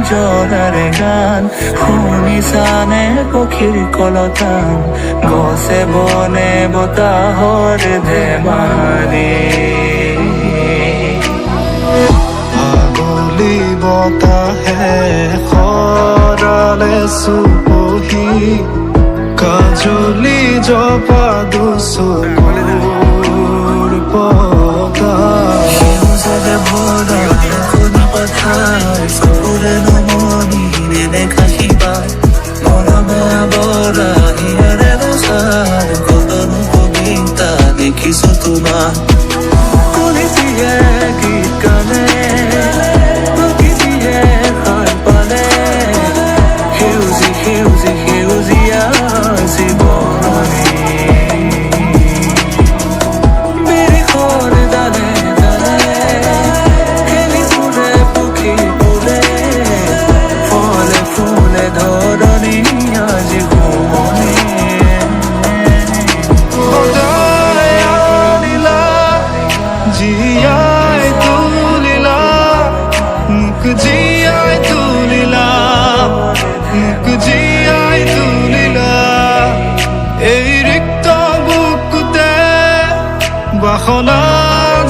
জরার গান শুনি চানে পক্ষীৰ কলতান গছে বনে বতাহৰ ধেমালি আগলি বতাহে খৰালে চুপহি কাজলি জপা দুচকুৰ পতা সেউজে ভৰা এখন পথাৰ চকুৰে নমনি নেদেখা শিপাই মৰমে আৱৰা হিয়াৰে ৰচাৰ কতনো কবিতা দেখিছো তোমাৰ কলিতিয়ে গীত গানে প্ৰকৃতিয়ে সাৰ পালে সেউজী সেউজী সেউজীয়া জীৱনী বিৰিখৰ ডালে ডালে খেলি ফুৰে পক্ষী ফুলে ফলে ফুলে ধৰণী আজি ঘুমনি জিয়াই তুলিলা মুখ জিয়াই তুলিলা মুখ জিয়াই তুলিলা এই ৰিক্ত বুকুতে বাসনা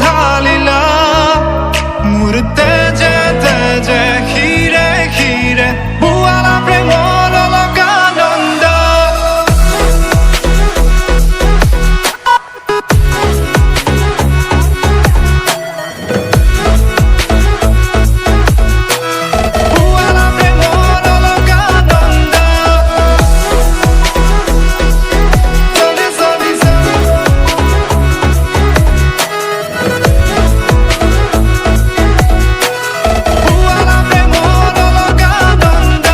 ঢালিলা মোৰ তেজে তেজে খিৰে খিৰে বুৱালা প্ৰেমৰ লগা নন্দ বুৱালা প্ৰেমৰ লগা নন্দ চলি চলি বুৱালা প্ৰেমৰ লগা নন্দ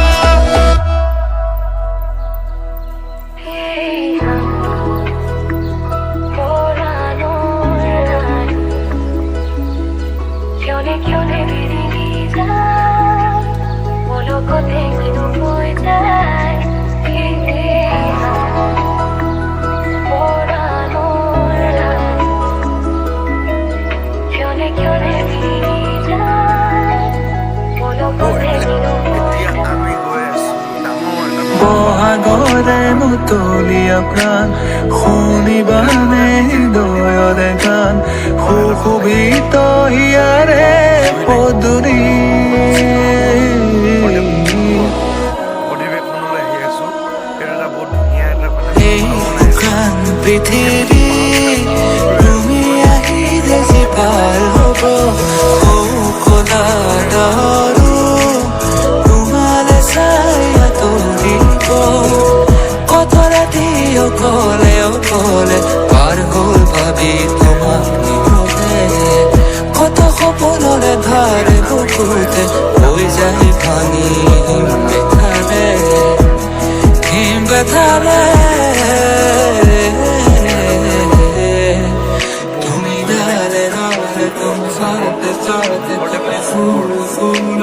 বহাগৰে মুতলীয়া প্ৰাণ শুনিবানে হৃদয়ৰে গান সুশোভিত হিয়াৰে পদূলি অধিৱেশনলৈ আহি আছো। সেইটো এটা বহুত ধুনীয়া এটা এই শুকান পৃথিৱী তুমি আহিলে যে পাৰ হ'ব কলা দৰো তোমালে চাই আঁতৰিব কত ৰাতি অকলে অকলে পাৰ হ'ল ভাবি তোমাক নিবলে কত সপোনৰে ধাৰ বুকুতে হৈ যায় ভাঙি হিম বেথালে তুমি ডালে ডালে তুম সাথে সাথে ফুল ফুল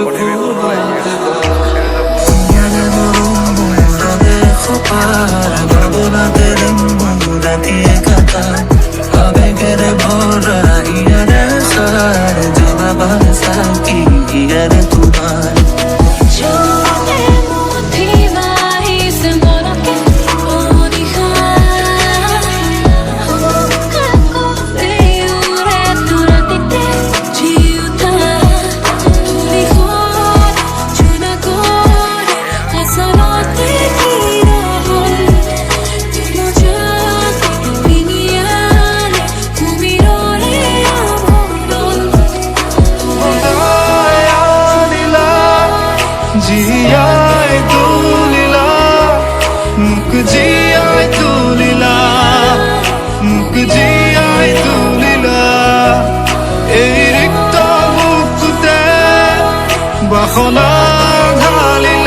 জিয়াই তুলিলা মুখ জিয়াই তুলিলা মুখ জিয়াই তুলিলা এই ৰিক্ত বুকুতে বাসনা ঢালি